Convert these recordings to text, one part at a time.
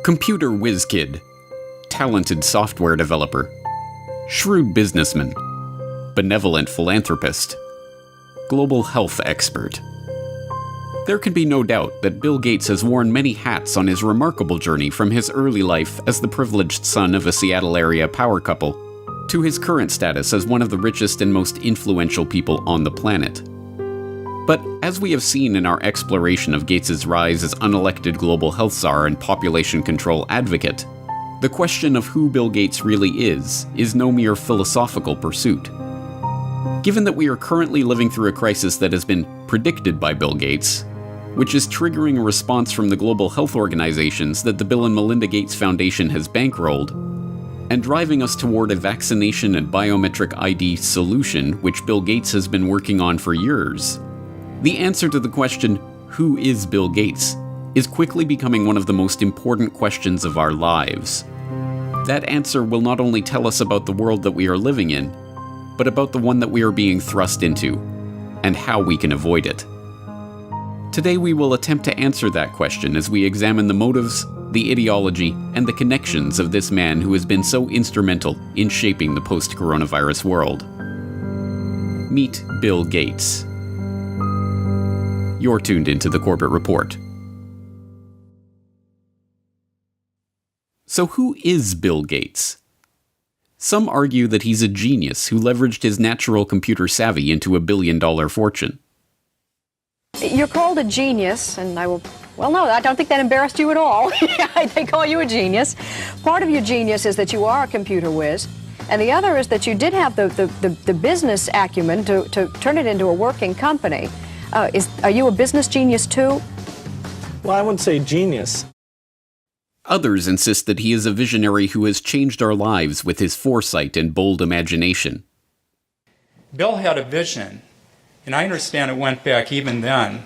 Computer whiz kid, talented software developer, shrewd businessman, benevolent philanthropist, global health expert. There can be no doubt that Bill Gates has worn many hats on his remarkable journey from his early life as the privileged son of a Seattle area power couple to his current status as one of the richest and most influential people on the planet. But as we have seen in our exploration of Gates' rise as unelected global health czar and population control advocate, the question of who Bill Gates really is no mere philosophical pursuit. Given that we are currently living through a crisis that has been predicted by Bill Gates, which is triggering a response from the global health organizations that the Bill and Melinda Gates Foundation has bankrolled, and driving us toward a vaccination and biometric ID solution which Bill Gates has been working on for years, the answer to the question, who is Bill Gates, is quickly becoming one of the most important questions of our lives. That answer will not only tell us about the world that we are living in, but about the one that we are being thrust into, and how we can avoid it. Today we will attempt to answer that question as we examine the motives, the ideology, and the connections of this man who has been so instrumental in shaping the post-coronavirus world. Meet Bill Gates. You're tuned into the Corbett Report. So who is Bill Gates? Some argue that he's a genius who leveraged his natural computer savvy into a billion-dollar fortune. You're called a genius, and no, I don't think that embarrassed you at all. They call you a genius. Part of your genius is that you are a computer whiz, and the other is that you did have the business acumen to turn it into a working company. Are you a business genius too? Well, I wouldn't say genius. Others insist that he is a visionary who has changed our lives with his foresight and bold imagination. Bill had a vision, and I understand it went back even then,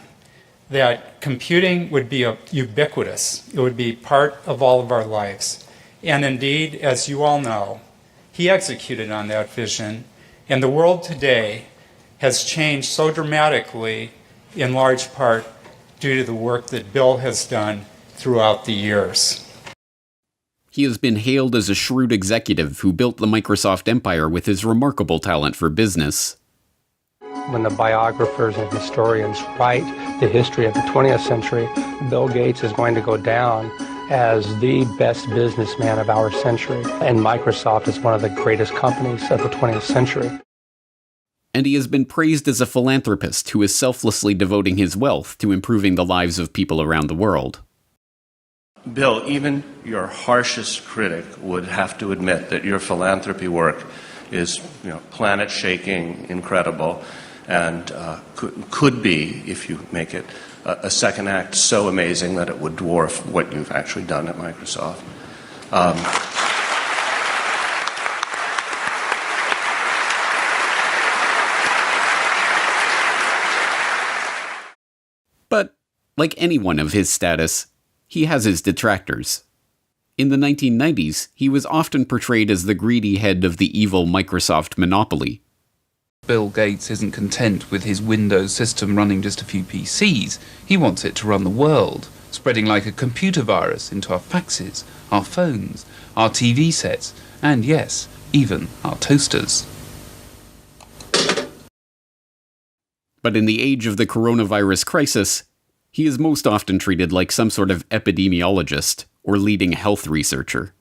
that computing would be ubiquitous. It would be part of all of our lives. And indeed, as you all know, he executed on that vision, and the world today has changed so dramatically, in large part due to the work that Bill has done throughout the years. He has been hailed as a shrewd executive who built the Microsoft empire with his remarkable talent for business. When the biographers and historians write the history of the 20th century, Bill Gates is going to go down as the best businessman of our century, and Microsoft is one of the greatest companies of the 20th century. And he has been praised as a philanthropist who is selflessly devoting his wealth to improving the lives of people around the world. Bill, even your harshest critic would have to admit that your philanthropy work is, planet-shaking, incredible, and could be, if you make it a second act, so amazing that it would dwarf what you've actually done at Microsoft. But, like anyone of his status, he has his detractors. In the 1990s, he was often portrayed as the greedy head of the evil Microsoft monopoly. Bill Gates isn't content with his Windows system running just a few PCs. He wants it to run the world, spreading like a computer virus into our faxes, our phones, our TV sets, and yes, even our toasters. But in the age of the coronavirus crisis, he is most often treated like some sort of epidemiologist or leading health researcher.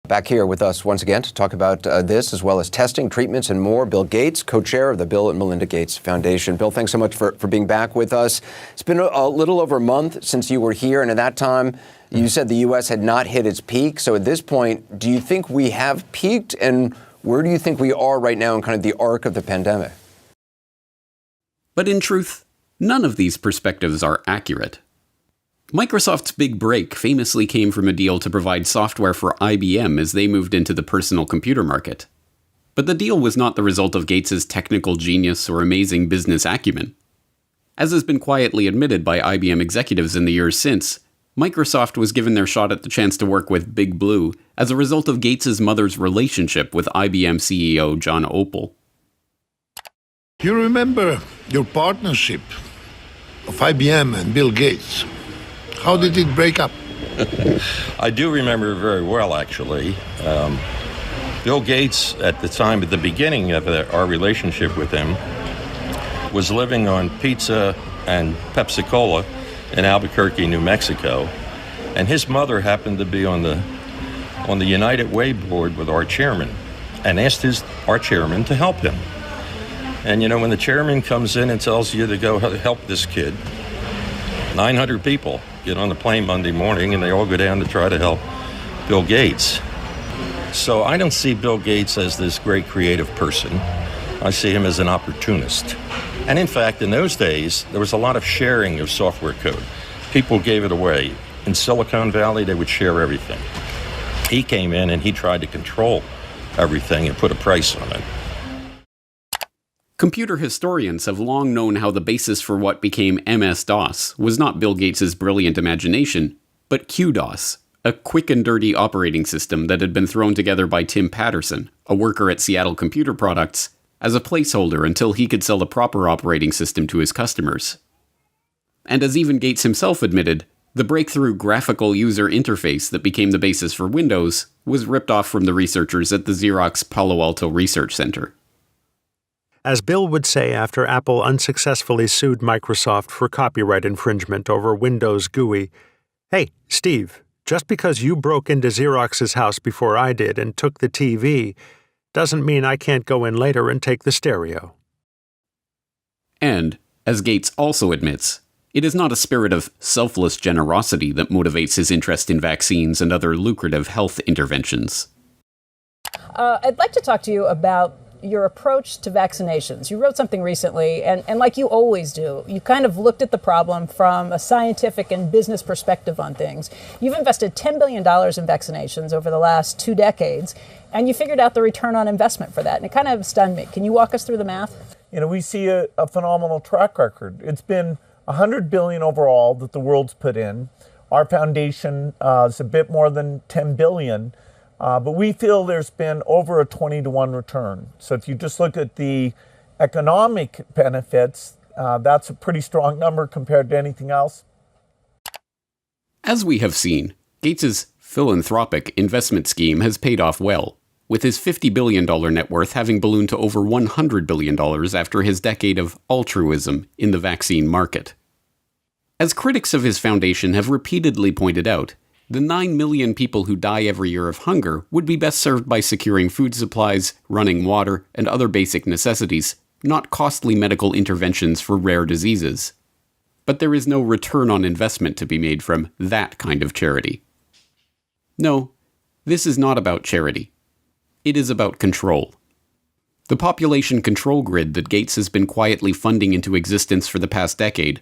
Back here with us once again to talk about this, as well as testing, treatments, and more, Bill Gates, co-chair of the Bill and Melinda Gates Foundation. Bill, thanks so much for being back with us. It's been a little over a month since you were here, and at that time, you said the U.S. had not hit its peak. So at this point, do you think we have peaked, and where do you think we are right now in kind of the arc of the pandemic? But in truth, none of these perspectives are accurate. Microsoft's big break famously came from a deal to provide software for IBM as they moved into the personal computer market. But the deal was not the result of Gates' technical genius or amazing business acumen. As has been quietly admitted by IBM executives in the years since, Microsoft was given their shot at the chance to work with Big Blue as a result of Gates' mother's relationship with IBM CEO John Opel. You remember your partnership of IBM and Bill Gates. How did it break up? I do remember very well, actually. Bill Gates, at the beginning of our relationship with him, was living on pizza and Pepsi-Cola in Albuquerque, New Mexico. And his mother happened to be on the United Way board with our chairman and asked our chairman to help him. And, when the chairman comes in and tells you to go help this kid, 900 people get on the plane Monday morning and they all go down to try to help Bill Gates. So I don't see Bill Gates as this great creative person. I see him as an opportunist. And in fact, in those days, there was a lot of sharing of software code. People gave it away. In Silicon Valley, they would share everything. He came in and he tried to control everything and put a price on it. Computer historians have long known how the basis for what became MS-DOS was not Bill Gates' brilliant imagination, but QDOS, a quick and dirty operating system that had been thrown together by Tim Patterson, a worker at Seattle Computer Products, as a placeholder until he could sell the proper operating system to his customers. And as even Gates himself admitted, the breakthrough graphical user interface that became the basis for Windows was ripped off from the researchers at the Xerox Palo Alto Research Center. As Bill would say after Apple unsuccessfully sued Microsoft for copyright infringement over Windows GUI, "Hey, Steve, just because you broke into Xerox's house before I did and took the TV doesn't mean I can't go in later and take the stereo." And, as Gates also admits, it is not a spirit of selfless generosity that motivates his interest in vaccines and other lucrative health interventions. I'd like to talk to you about your approach to vaccinations. You wrote something recently, and like you always do, you kind of looked at the problem from a scientific and business perspective on things. You've invested $10 billion in vaccinations over the last 2 decades, and you figured out the return on investment for that, and it kind of stunned me. Can you walk us through the math? We see a phenomenal track record. It's been $100 billion overall that the world's put in. Our foundation is a bit more than $10 billion. But we feel there's been over a 20-to-1 return. So if you just look at the economic benefits, that's a pretty strong number compared to anything else. As we have seen, Gates's philanthropic investment scheme has paid off well, with his $50 billion net worth having ballooned to over $100 billion after his decade of altruism in the vaccine market. As critics of his foundation have repeatedly pointed out, the 9 million people who die every year of hunger would be best served by securing food supplies, running water, and other basic necessities, not costly medical interventions for rare diseases. But there is no return on investment to be made from that kind of charity. No, this is not about charity. It is about control. The population control grid that Gates has been quietly funding into existence for the past decade,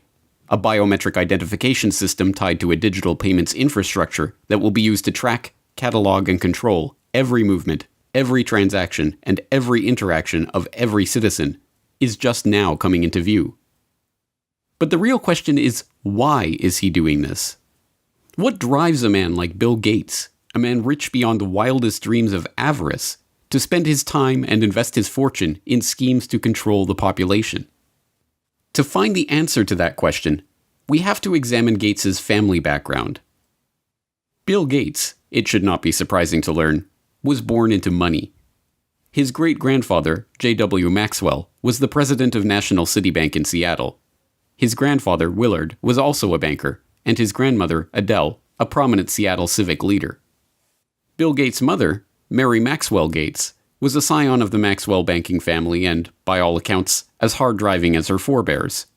a biometric identification system tied to a digital payments infrastructure that will be used to track, catalog, and control every movement, every transaction, and every interaction of every citizen, is just now coming into view. But the real question is, why is he doing this? What drives a man like Bill Gates, a man rich beyond the wildest dreams of avarice, to spend his time and invest his fortune in schemes to control the population? To find the answer to that question, we have to examine Gates's family background. Bill Gates, it should not be surprising to learn, was born into money. His great-grandfather, J.W. Maxwell, was the president of National City Bank in Seattle. His grandfather, Willard, was also a banker, and his grandmother, Adele, a prominent Seattle civic leader. Bill Gates' mother, Mary Maxwell Gates, was a scion of the Maxwell banking family and, by all accounts, as hard-driving as her forebears.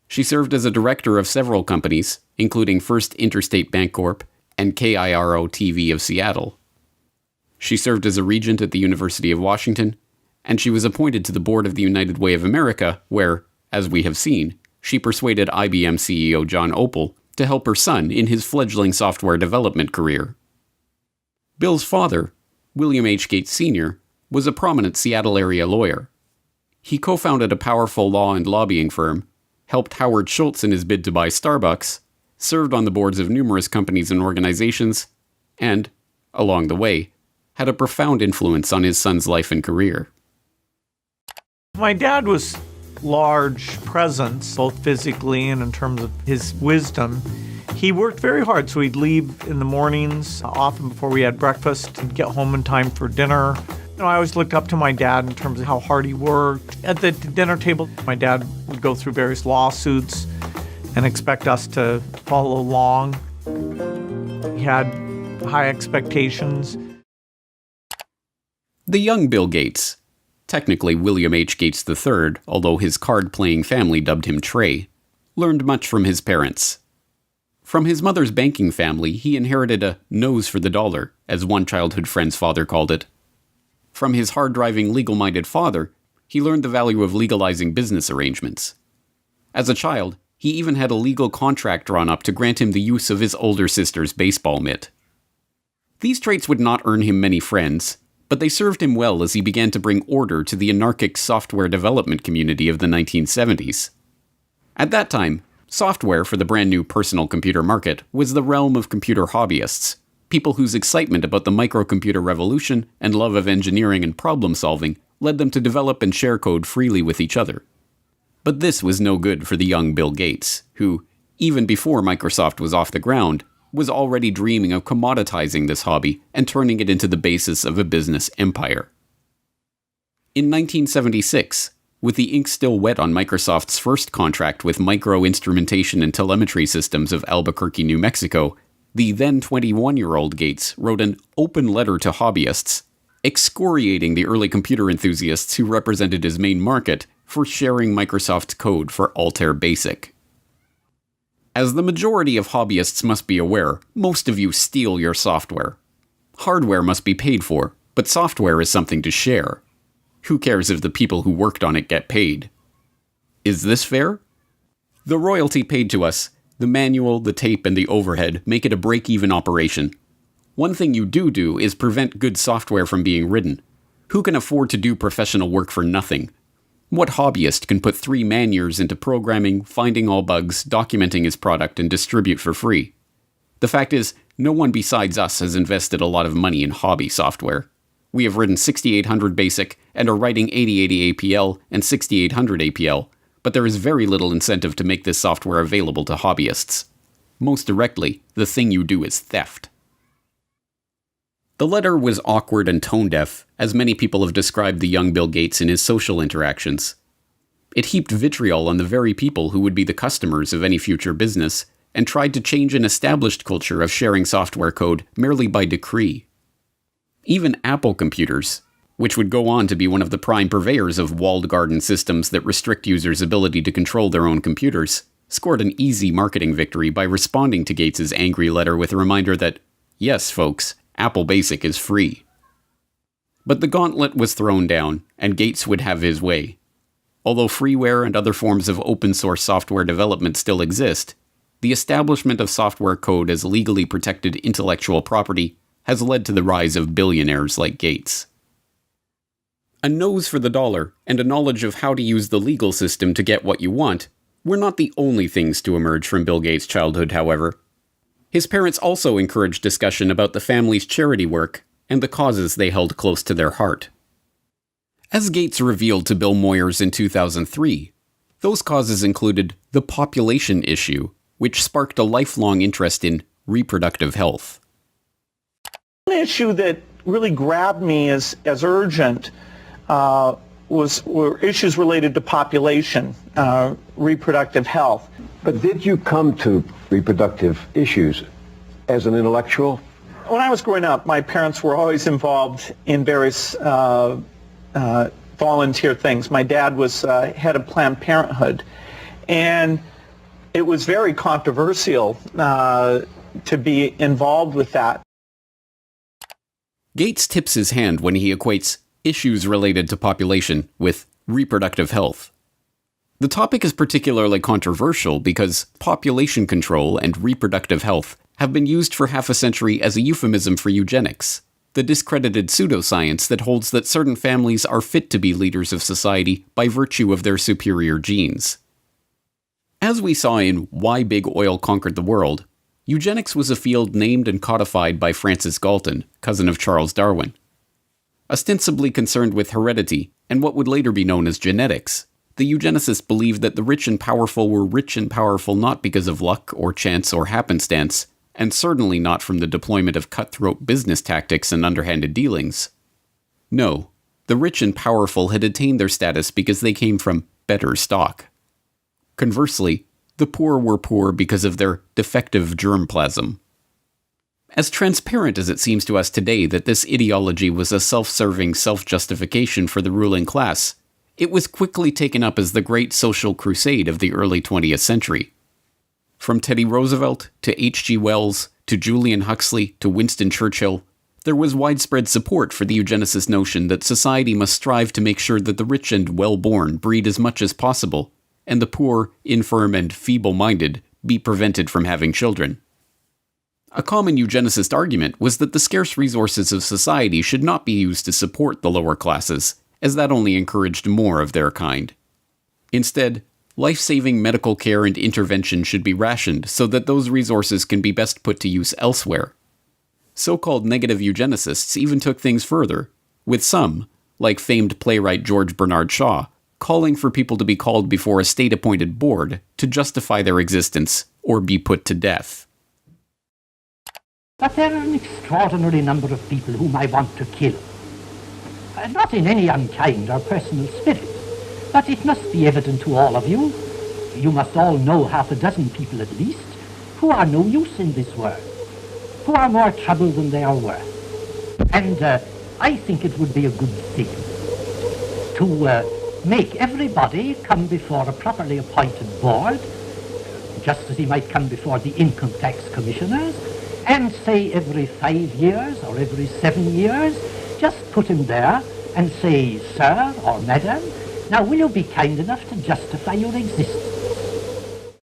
She served as a director of several companies, including First Interstate Bancorp and KIRO-TV of Seattle. She served as a regent at the University of Washington, and she was appointed to the board of the United Way of America, where, as we have seen, she persuaded IBM CEO John Opel to help her son in his fledgling software development career. Bill's father, William H. Gates Sr., was a prominent Seattle area lawyer. He co-founded a powerful law and lobbying firm, helped Howard Schultz in his bid to buy Starbucks, served on the boards of numerous companies and organizations, and, along the way, had a profound influence on his son's life and career. My dad was large presence, both physically and in terms of his wisdom. He worked very hard, so he'd leave in the mornings, often before we had breakfast, and get home in time for dinner. I always looked up to my dad in terms of how hard he worked. At the dinner table, my dad would go through various lawsuits and expect us to follow along. He had high expectations. The young Bill Gates, technically William H. Gates III, although his card-playing family dubbed him Trey, learned much from his parents. From his mother's banking family, he inherited a nose for the dollar, as one childhood friend's father called it. From his hard-driving, legal-minded father, he learned the value of legalizing business arrangements. As a child, he even had a legal contract drawn up to grant him the use of his older sister's baseball mitt. These traits would not earn him many friends, but they served him well as he began to bring order to the anarchic software development community of the 1970s. At that time, software for the brand new personal computer market was the realm of computer hobbyists, people whose excitement about the microcomputer revolution and love of engineering and problem solving led them to develop and share code freely with each other. But this was no good for the young Bill Gates, who, even before Microsoft was off the ground, was already dreaming of commoditizing this hobby and turning it into the basis of a business empire. In 1976, with the ink still wet on Microsoft's first contract with Micro Instrumentation and Telemetry Systems of Albuquerque, New Mexico, the then 21-year-old Gates wrote an open letter to hobbyists, excoriating the early computer enthusiasts who represented his main market for sharing Microsoft's code for Altair Basic. As the majority of hobbyists must be aware, most of you steal your software. Hardware must be paid for, but software is something to share. Who cares if the people who worked on it get paid? Is this fair? The royalty paid to us, the manual, the tape, and the overhead make it a break-even operation. One thing you do is prevent good software from being written. Who can afford to do professional work for nothing? What hobbyist can put 3 man-years into programming, finding all bugs, documenting his product, and distribute for free? The fact is, no one besides us has invested a lot of money in hobby software. We have written 6800 BASIC and are writing 8080 APL and 6800 APL, but there is very little incentive to make this software available to hobbyists. Most directly, the thing you do is theft. The letter was awkward and tone-deaf, as many people have described the young Bill Gates in his social interactions. It heaped vitriol on the very people who would be the customers of any future business, and tried to change an established culture of sharing software code merely by decree. Even Apple computers, which would go on to be one of the prime purveyors of walled garden systems that restrict users' ability to control their own computers, scored an easy marketing victory by responding to Gates's angry letter with a reminder that, yes, folks, Apple Basic is free. But the gauntlet was thrown down, and Gates would have his way. Although freeware and other forms of open-source software development still exist, the establishment of software code as legally protected intellectual property has led to the rise of billionaires like Gates. A nose for the dollar and a knowledge of how to use the legal system to get what you want were not the only things to emerge from Bill Gates' childhood, however. His parents also encouraged discussion about the family's charity work and the causes they held close to their heart. As Gates revealed to Bill Moyers in 2003, those causes included the population issue, which sparked a lifelong interest in reproductive health. One issue that really grabbed me as urgent were issues related to population, reproductive health. But did you come to reproductive issues as an intellectual? When I was growing up, my parents were always involved in various volunteer things. My dad was head of Planned Parenthood, and it was very controversial to be involved with that. Gates tips his hand when he equates issues related to population with reproductive health. The topic is particularly controversial because population control and reproductive health have been used for half a century as a euphemism for eugenics, the discredited pseudoscience that holds that certain families are fit to be leaders of society by virtue of their superior genes. As we saw in Why Big Oil Conquered the World, eugenics was a field named and codified by Francis Galton, cousin of Charles Darwin. Ostensibly concerned with heredity and what would later be known as genetics, the eugenicists believed that the rich and powerful were rich and powerful not because of luck or chance or happenstance, and certainly not from the deployment of cutthroat business tactics and underhanded dealings. No, the rich and powerful had attained their status because they came from better stock. Conversely, the poor were poor because of their defective germplasm. As transparent as it seems to us today that this ideology was a self-serving self-justification for the ruling class, it was quickly taken up as the great social crusade of the early 20th century. From Teddy Roosevelt to H.G. Wells to Julian Huxley to Winston Churchill, there was widespread support for the eugenicist notion that society must strive to make sure that the rich and well-born breed as much as possible, and the poor, infirm, and feeble-minded be prevented from having children. A common eugenicist argument was that the scarce resources of society should not be used to support the lower classes, as that only encouraged more of their kind. Instead, life-saving medical care and intervention should be rationed so that those resources can be best put to use elsewhere. So-called negative eugenicists even took things further, with some, like famed playwright George Bernard Shaw, calling for people to be called before a state-appointed board to justify their existence or be put to death. But there are an extraordinary number of people whom I want to kill. Not in any unkind or personal spirit, but it must be evident to all of you, you must all know half a dozen people at least, who are no use in this world, who are more trouble than they are worth. And I think it would be a good thing to make everybody come before a properly appointed board, just as he might come before the income tax commissioners, and say every 5 years or every 7 years, just put him there and say, "Sir or Madam, now will you be kind enough to justify your existence?"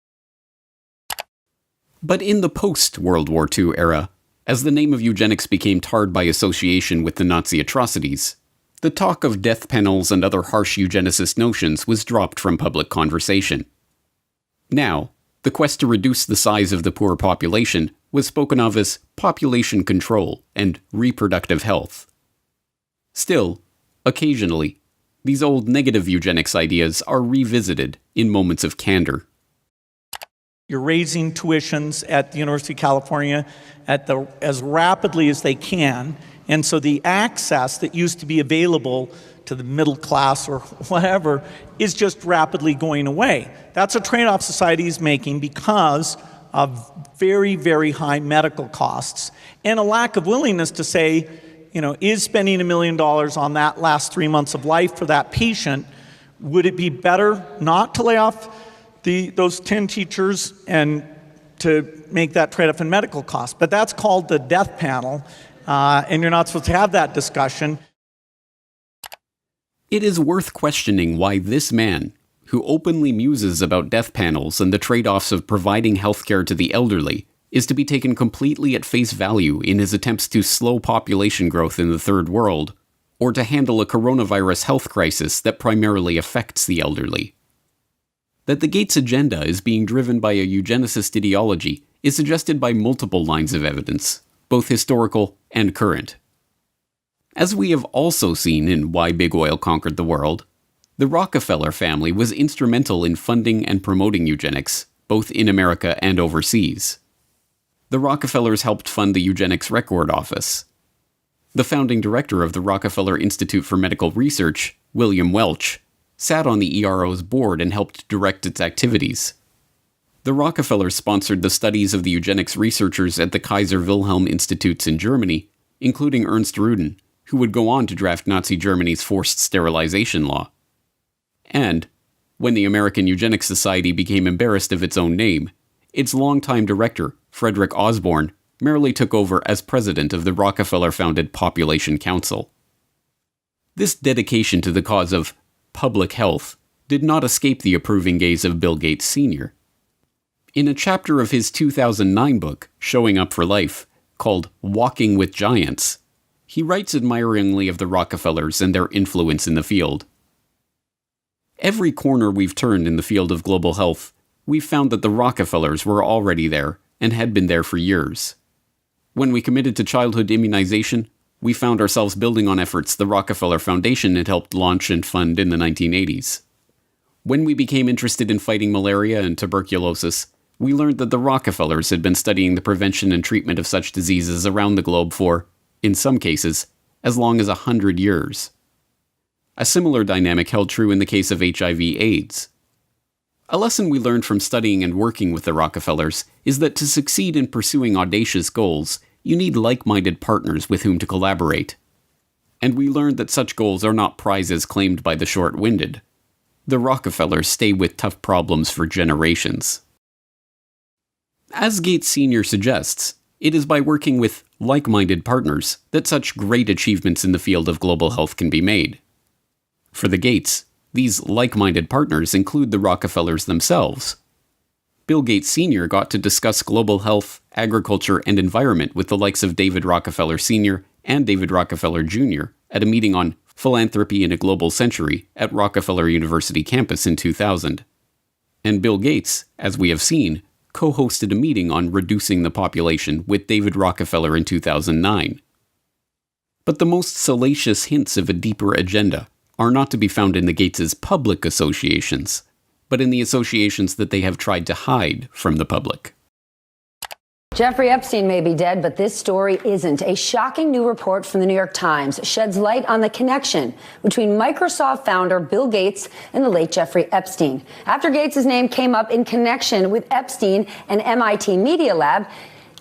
But in the post-World War II era, as the name of eugenics became tarred by association with the Nazi atrocities, the talk of death panels and other harsh eugenicist notions was dropped from public conversation. Now, the quest to reduce the size of the poor population was spoken of as population control and reproductive health. Still, occasionally, these old negative eugenics ideas are revisited in moments of candor. You're raising tuitions at the University of California as rapidly as they can, and so the access that used to be available to the middle class or whatever is just rapidly going away. That's a trade-off society is making because of very, very high medical costs and a lack of willingness to say, is spending $1 million on that last 3 months of life for that patient, would it be better not to lay off those 10 teachers and to make that trade-off in medical costs? But that's called the death panel, and you're not supposed to have that discussion. It is worth questioning why this man, who openly muses about death panels and the trade-offs of providing healthcare to the elderly, is to be taken completely at face value in his attempts to slow population growth in the Third World, or to handle a coronavirus health crisis that primarily affects the elderly. That the Gates agenda is being driven by a eugenicist ideology is suggested by multiple lines of evidence, both historical and current. As we have also seen in Why Big Oil Conquered the World, the Rockefeller family was instrumental in funding and promoting eugenics, both in America and overseas. The Rockefellers helped fund the Eugenics Record Office. The founding director of the Rockefeller Institute for Medical Research, William Welch, sat on the ERO's board and helped direct its activities. The Rockefellers sponsored the studies of the eugenics researchers at the Kaiser Wilhelm Institutes in Germany, including Ernst Rudin, who would go on to draft Nazi Germany's forced sterilization law. And, when the American Eugenics Society became embarrassed of its own name, its longtime director, Frederick Osborne, merely took over as president of the Rockefeller-founded Population Council. This dedication to the cause of public health did not escape the approving gaze of Bill Gates Sr. In a chapter of his 2009 book, Showing Up for Life, called Walking with Giants, he writes admiringly of the Rockefellers and their influence in the field. Every corner we've turned in the field of global health, we've found that the Rockefellers were already there and had been there for years. When we committed to childhood immunization, we found ourselves building on efforts the Rockefeller Foundation had helped launch and fund in the 1980s. When we became interested in fighting malaria and tuberculosis, we learned that the Rockefellers had been studying the prevention and treatment of such diseases around the globe for, in some cases, as long as 100 years. A similar dynamic held true in the case of HIV/AIDS. A lesson we learned from studying and working with the Rockefellers is that to succeed in pursuing audacious goals, you need like-minded partners with whom to collaborate. And we learned that such goals are not prizes claimed by the short-winded. The Rockefellers stay with tough problems for generations. As Gates Sr. suggests, it is by working with like-minded partners that such great achievements in the field of global health can be made. For the Gates, these like-minded partners include the Rockefellers themselves. Bill Gates Sr. got to discuss global health, agriculture, and environment with the likes of David Rockefeller Sr. and David Rockefeller Jr. at a meeting on Philanthropy in a Global Century at Rockefeller University campus in 2000. And Bill Gates, as we have seen, co-hosted a meeting on reducing the population with David Rockefeller in 2009. But the most salacious hints of a deeper agenda are not to be found in the Gates' public associations, but in the associations that they have tried to hide from the public. Jeffrey Epstein may be dead, but this story isn't. A shocking new report from the New York Times sheds light on the connection between Microsoft founder Bill Gates and the late Jeffrey Epstein. After Gates' name came up in connection with Epstein and MIT Media Lab,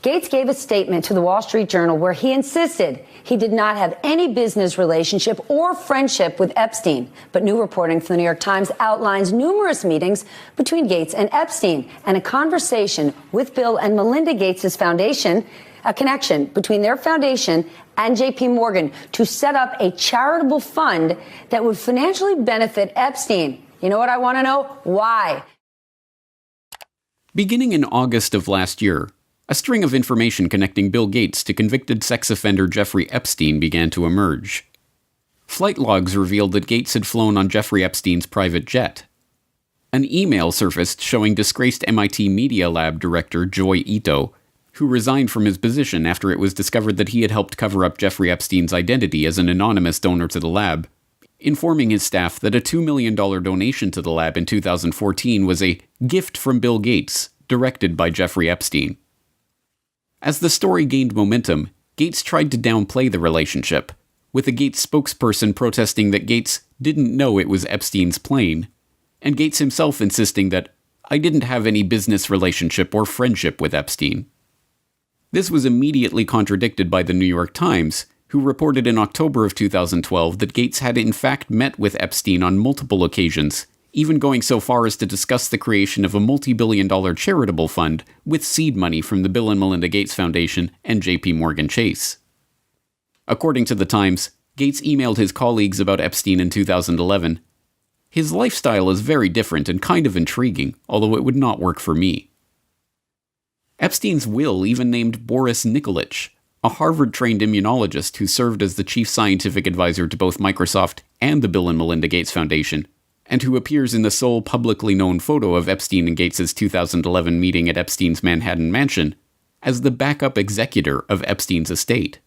Gates gave a statement to the Wall Street Journal where he insisted he did not have any business relationship or friendship with Epstein. But new reporting from the New York Times outlines numerous meetings between Gates and Epstein and a conversation with Bill and Melinda Gates' foundation, a connection between their foundation and J.P. Morgan to set up a charitable fund that would financially benefit Epstein. You know what I want to know? Why? Beginning in August of last year, a string of information connecting Bill Gates to convicted sex offender Jeffrey Epstein began to emerge. Flight logs revealed that Gates had flown on Jeffrey Epstein's private jet. An email surfaced showing disgraced MIT Media Lab director Joy Ito, who resigned from his position after it was discovered that he had helped cover up Jeffrey Epstein's identity as an anonymous donor to the lab, informing his staff that a $2 million donation to the lab in 2014 was a gift from Bill Gates, directed by Jeffrey Epstein. As the story gained momentum, Gates tried to downplay the relationship, with a Gates spokesperson protesting that Gates didn't know it was Epstein's plane, and Gates himself insisting that, "I didn't have any business relationship or friendship with Epstein." This was immediately contradicted by the New York Times, who reported in October of 2012 that Gates had in fact met with Epstein on multiple occasions, even going so far as to discuss the creation of a multi-billion-dollar charitable fund with seed money from the Bill and Melinda Gates Foundation and J.P. Morgan Chase. According to the Times, Gates emailed his colleagues about Epstein in 2011. "His lifestyle is very different and kind of intriguing, although it would not work for me." Epstein's will even named Boris Nikolic, a Harvard-trained immunologist who served as the chief scientific advisor to both Microsoft and the Bill and Melinda Gates Foundation, and who appears in the sole publicly known photo of Epstein and Gates' 2011 meeting at Epstein's Manhattan mansion, as the backup executor of Epstein's estate.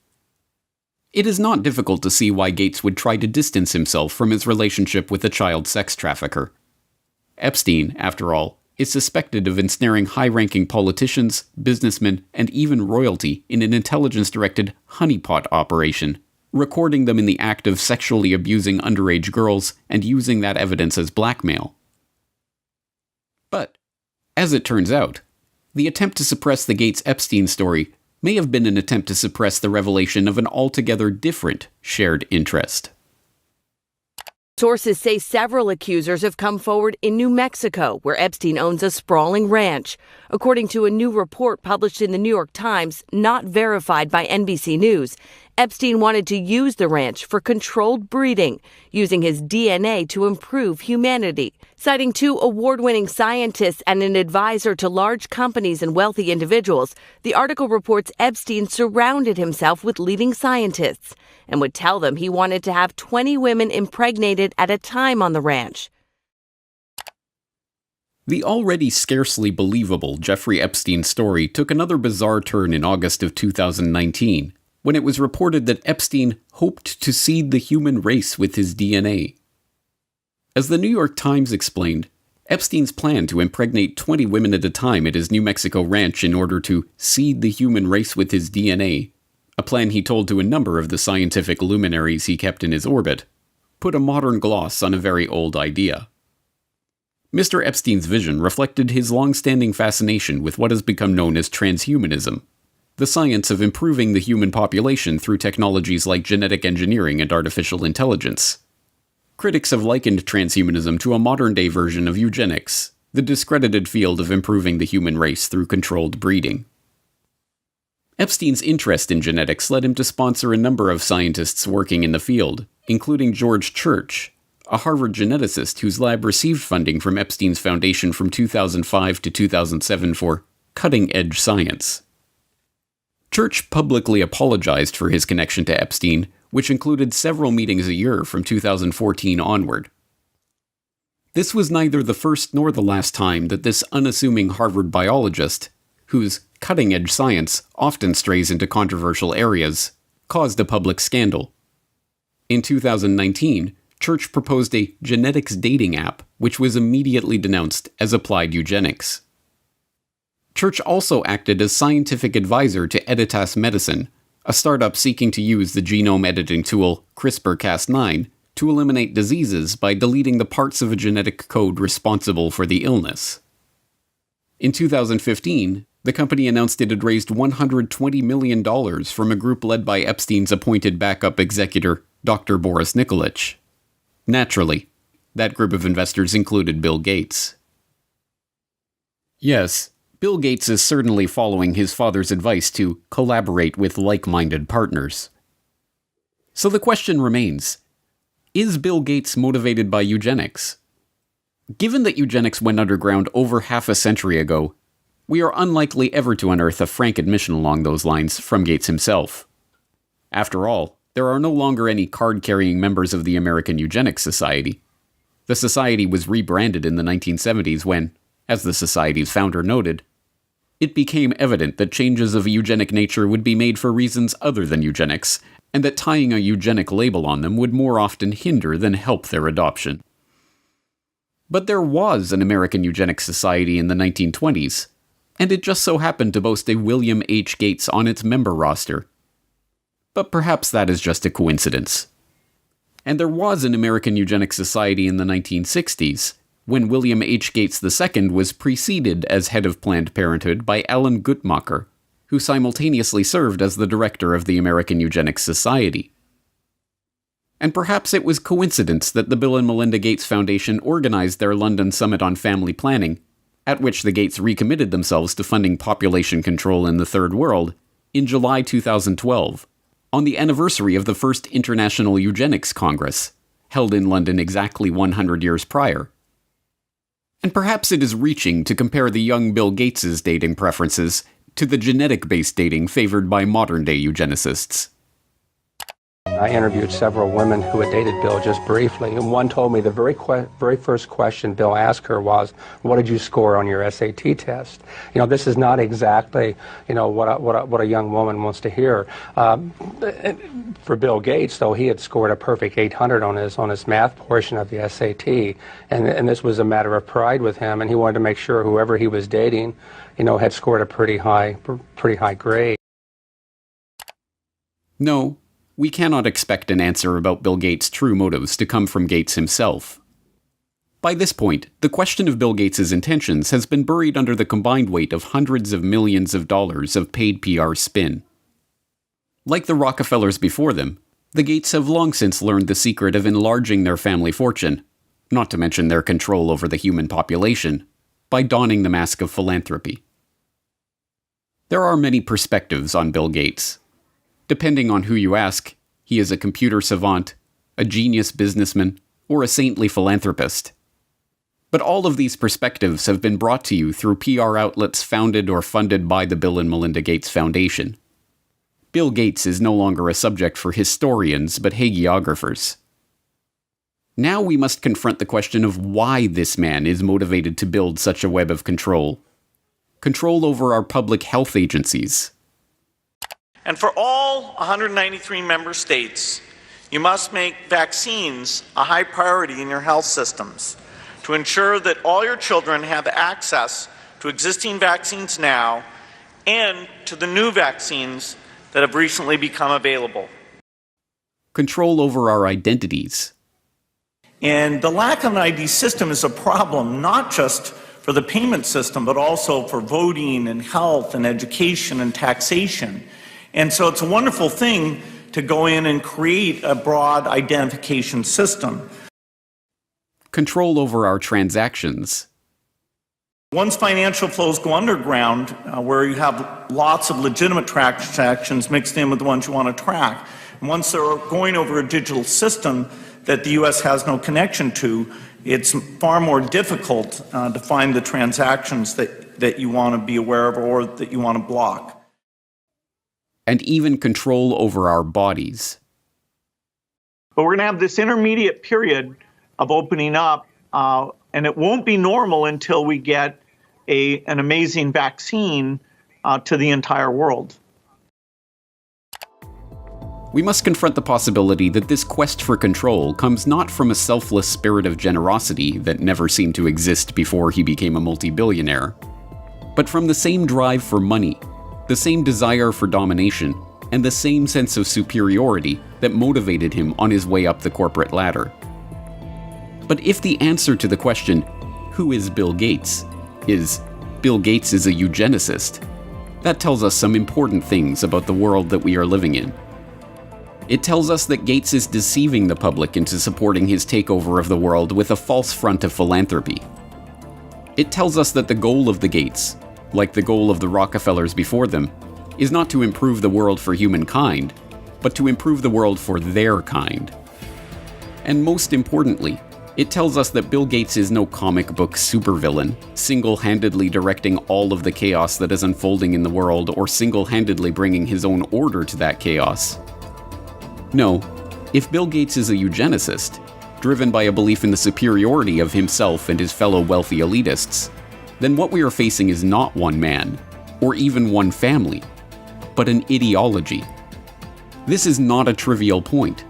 It is not difficult to see why Gates would try to distance himself from his relationship with a child sex trafficker. Epstein, after all, is suspected of ensnaring high-ranking politicians, businessmen, and even royalty in an intelligence-directed honeypot operation, recording them in the act of sexually abusing underage girls and using that evidence as blackmail. But, as it turns out, the attempt to suppress the Gates-Epstein story may have been an attempt to suppress the revelation of an altogether different shared interest. Sources say several accusers have come forward in New Mexico, where Epstein owns a sprawling ranch. According to a new report published in the New York Times, not verified by NBC News, Epstein wanted to use the ranch for controlled breeding, using his DNA to improve humanity. Citing 2 award-winning scientists and an advisor to large companies and wealthy individuals, the article reports Epstein surrounded himself with leading scientists and would tell them he wanted to have 20 women impregnated at a time on the ranch. The already scarcely believable Jeffrey Epstein story took another bizarre turn in August of 2019, when it was reported that Epstein hoped to seed the human race with his DNA. As the New York Times explained, Epstein's plan to impregnate 20 women at a time at his New Mexico ranch in order to seed the human race with his DNA, a plan he told to a number of the scientific luminaries he kept in his orbit, put a modern gloss on a very old idea. Mr. Epstein's vision reflected his long-standing fascination with what has become known as transhumanism, the science of improving the human population through technologies like genetic engineering and artificial intelligence. Critics have likened transhumanism to a modern-day version of eugenics, the discredited field of improving the human race through controlled breeding. Epstein's interest in genetics led him to sponsor a number of scientists working in the field, including George Church, a Harvard geneticist whose lab received funding from Epstein's foundation from 2005 to 2007 for cutting-edge science. Church publicly apologized for his connection to Epstein, which included several meetings a year from 2014 onward. This was neither the first nor the last time that this unassuming Harvard biologist, whose cutting-edge science often strays into controversial areas, caused a public scandal. In 2019, Church proposed a genetics dating app, which was immediately denounced as applied eugenics. Church also acted as scientific advisor to Editas Medicine, a startup seeking to use the genome editing tool CRISPR-Cas9 to eliminate diseases by deleting the parts of a genetic code responsible for the illness. In 2015, the company announced it had raised $120 million from a group led by Epstein's appointed backup executor, Dr. Boris Nikolic. Naturally, that group of investors included Bill Gates. Yes, Bill Gates is certainly following his father's advice to collaborate with like-minded partners. So the question remains, is Bill Gates motivated by eugenics? Given that eugenics went underground over half a century ago, we are unlikely ever to unearth a frank admission along those lines from Gates himself. After all, there are no longer any card-carrying members of the American Eugenics Society. The society was rebranded in the 1970s when, as the society's founder noted, it became evident that changes of a eugenic nature would be made for reasons other than eugenics, and that tying a eugenic label on them would more often hinder than help their adoption. But there was an American Eugenics Society in the 1920s, and it just so happened to boast a William H. Gates on its member roster. But perhaps that is just a coincidence. And there was an American Eugenics Society in the 1960s, when William H. Gates II was preceded as head of Planned Parenthood by Alan Guttmacher, who simultaneously served as the director of the American Eugenics Society. And perhaps it was coincidence that the Bill and Melinda Gates Foundation organized their London Summit on Family Planning, at which the Gates recommitted themselves to funding population control in the Third World, in July 2012, on the anniversary of the first International Eugenics Congress, held in London exactly 100 years prior. And perhaps it is reaching to compare the young Bill Gates' dating preferences to the genetic-based dating favored by modern-day eugenicists. I interviewed several women who had dated Bill just briefly, and one told me the very first question Bill asked her was, "What did you score on your SAT test?" You know, this is not exactly, what a young woman wants to hear. For Bill Gates, though, he had scored a perfect 800 on his math portion of the SAT, and this was a matter of pride with him, and he wanted to make sure whoever he was dating, had scored a pretty high grade. No. We cannot expect an answer about Bill Gates' true motives to come from Gates himself. By this point, the question of Bill Gates' intentions has been buried under the combined weight of hundreds of millions of dollars of paid PR spin. Like the Rockefellers before them, the Gates have long since learned the secret of enlarging their family fortune, not to mention their control over the human population, by donning the mask of philanthropy. There are many perspectives on Bill Gates. Depending on who you ask, he is a computer savant, a genius businessman, or a saintly philanthropist. But all of these perspectives have been brought to you through PR outlets founded or funded by the Bill and Melinda Gates Foundation. Bill Gates is no longer a subject for historians, but hagiographers. Now we must confront the question of why this man is motivated to build such a web of control. Control over our public health agencies. And for all 193 member states, You must make vaccines a high priority in your health systems to ensure that all your children have access to existing vaccines now and to the new vaccines that have recently become available. Control over our identities. And the lack of an ID system is a problem, not just for the payment system, but also for voting and health and education and taxation. And so it's a wonderful thing to go in and create a broad identification system. Control over our transactions. Once financial flows go underground, where you have lots of legitimate transactions mixed in with the ones you want to track, and once they're going over a digital system that the U.S. has no connection to, it's far more difficult to find the transactions that you want to be aware of or that you want to block. And even control over our bodies. But we're going to have this intermediate period of opening up, and it won't be normal until we get an amazing vaccine to the entire world. We must confront the possibility that this quest for control comes not from a selfless spirit of generosity that never seemed to exist before he became a multi-billionaire, but from the same drive for money, the same desire for domination, and the same sense of superiority that motivated him on his way up the corporate ladder. But if the answer to the question, who is Bill Gates, is Bill Gates is a eugenicist, that tells us some important things about the world that we are living in. It tells us that Gates is deceiving the public into supporting his takeover of the world with a false front of philanthropy. It tells us that the goal of the Gates, like the goal of the Rockefellers before them, is not to improve the world for humankind, but to improve the world for their kind. And most importantly, it tells us that Bill Gates is no comic book supervillain, single-handedly directing all of the chaos that is unfolding in the world or single-handedly bringing his own order to that chaos. No, if Bill Gates is a eugenicist, driven by a belief in the superiority of himself and his fellow wealthy elitists, then what we are facing is not one man, or even one family, but an ideology. This is not a trivial point.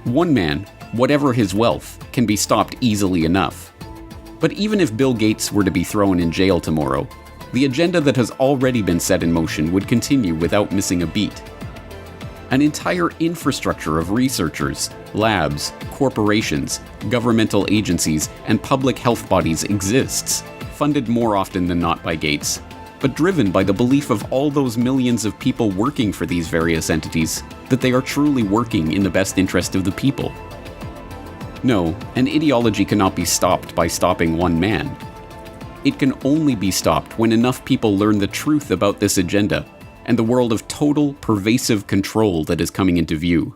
One man, whatever his wealth, can be stopped easily enough. But even if Bill Gates were to be thrown in jail tomorrow, the agenda that has already been set in motion would continue without missing a beat. An entire infrastructure of researchers, labs, corporations, governmental agencies, and public health bodies exists, funded more often than not by Gates, but driven by the belief of all those millions of people working for these various entities that they are truly working in the best interest of the people. No, an ideology cannot be stopped by stopping one man. It can only be stopped when enough people learn the truth about this agenda and the world of total, pervasive control that is coming into view.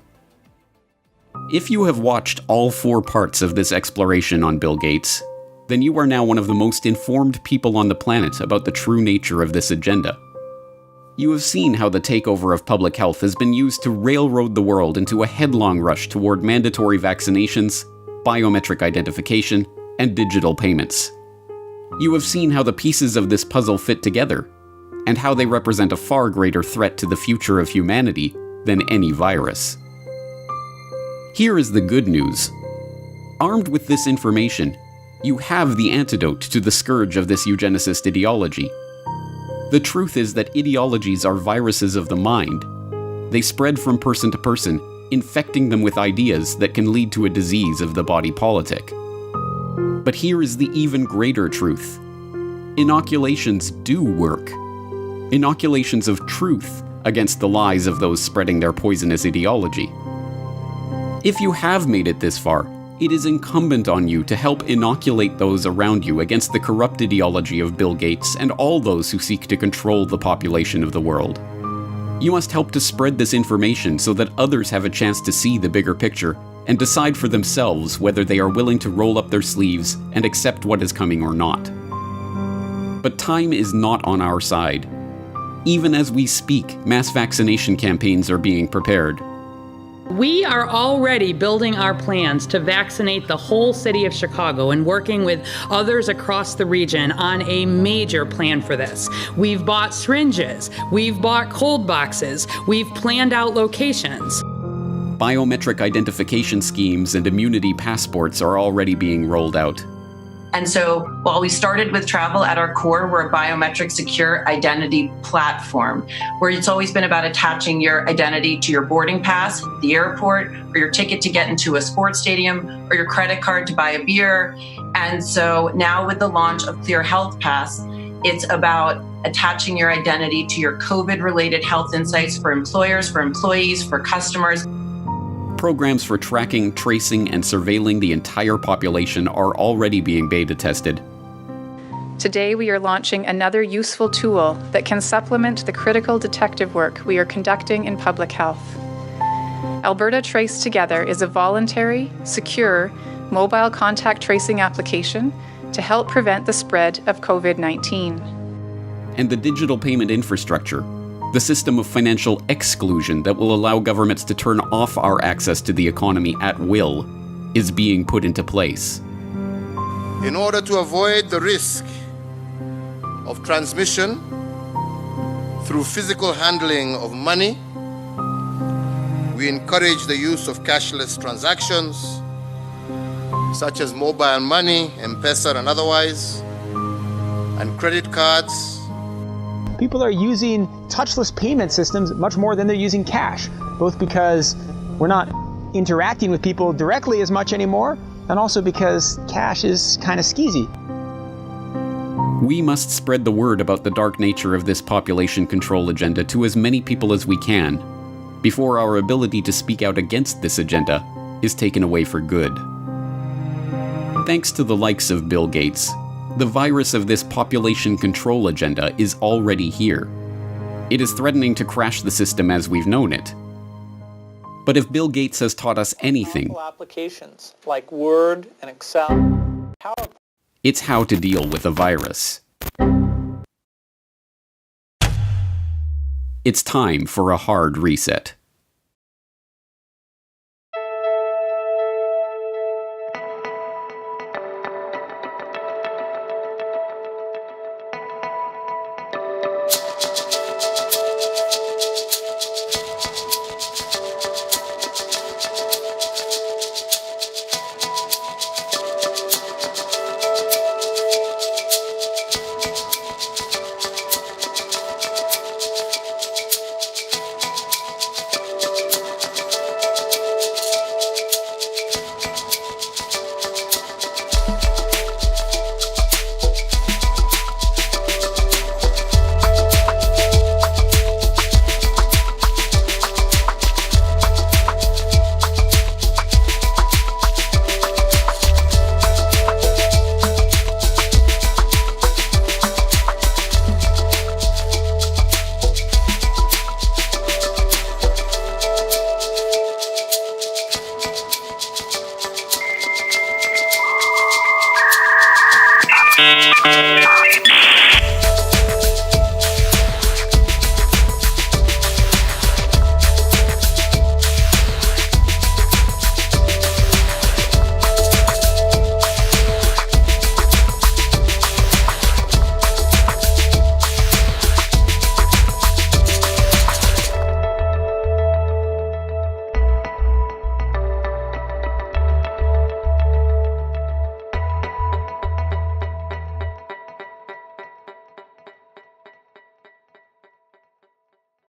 If you have watched all 4 parts of this exploration on Bill Gates, then you are now one of the most informed people on the planet about the true nature of this agenda. You have seen how the takeover of public health has been used to railroad the world into a headlong rush toward mandatory vaccinations, biometric identification, and digital payments. You have seen how the pieces of this puzzle fit together, and how they represent a far greater threat to the future of humanity than any virus. Here is the good news. Armed with this information, you have the antidote to the scourge of this eugenicist ideology. The truth is that ideologies are viruses of the mind. They spread from person to person, infecting them with ideas that can lead to a disease of the body politic. But here is the even greater truth. Inoculations do work. Inoculations of truth against the lies of those spreading their poisonous ideology. If you have made it this far, it is incumbent on you to help inoculate those around you against the corrupt ideology of Bill Gates and all those who seek to control the population of the world. You must help to spread this information so that others have a chance to see the bigger picture and decide for themselves whether they are willing to roll up their sleeves and accept what is coming or not. But time is not on our side. Even as we speak, mass vaccination campaigns are being prepared. We are already building our plans to vaccinate the whole city of Chicago and working with others across the region on a major plan for this. We've bought syringes, we've bought cold boxes, we've planned out locations. Biometric identification schemes and immunity passports are already being rolled out. And so while we started with travel at our core, we're a biometric secure identity platform where it's always been about attaching your identity to your boarding pass at the airport, or your ticket to get into a sports stadium, or your credit card to buy a beer. And so now with the launch of Clear Health Pass, it's about attaching your identity to your COVID-related health insights for employers, for employees, for customers. Programs for tracking, tracing, and surveilling the entire population are already being beta tested. Today we are launching another useful tool that can supplement the critical detective work we are conducting in public health. Alberta Trace Together is a voluntary, secure, mobile contact tracing application to help prevent the spread of COVID-19. And the digital payment infrastructure, the system of financial exclusion that will allow governments to turn off our access to the economy at will, is being put into place. In order to avoid the risk of transmission through physical handling of money, we encourage the use of cashless transactions, such as mobile money, M-Pesa and otherwise, and credit cards. People are using touchless payment systems much more than they're using cash, both because we're not interacting with people directly as much anymore, and also because cash is kind of skeezy. We must spread the word about the dark nature of this population control agenda to as many people as we can, before our ability to speak out against this agenda is taken away for good. Thanks to the likes of Bill Gates, the virus of this population control agenda is already here. It is threatening to crash the system as we've known it. But if Bill Gates has taught us anything, Applications like Word and Excel, PowerPoint. It's how to deal with a virus. It's time for a hard reset.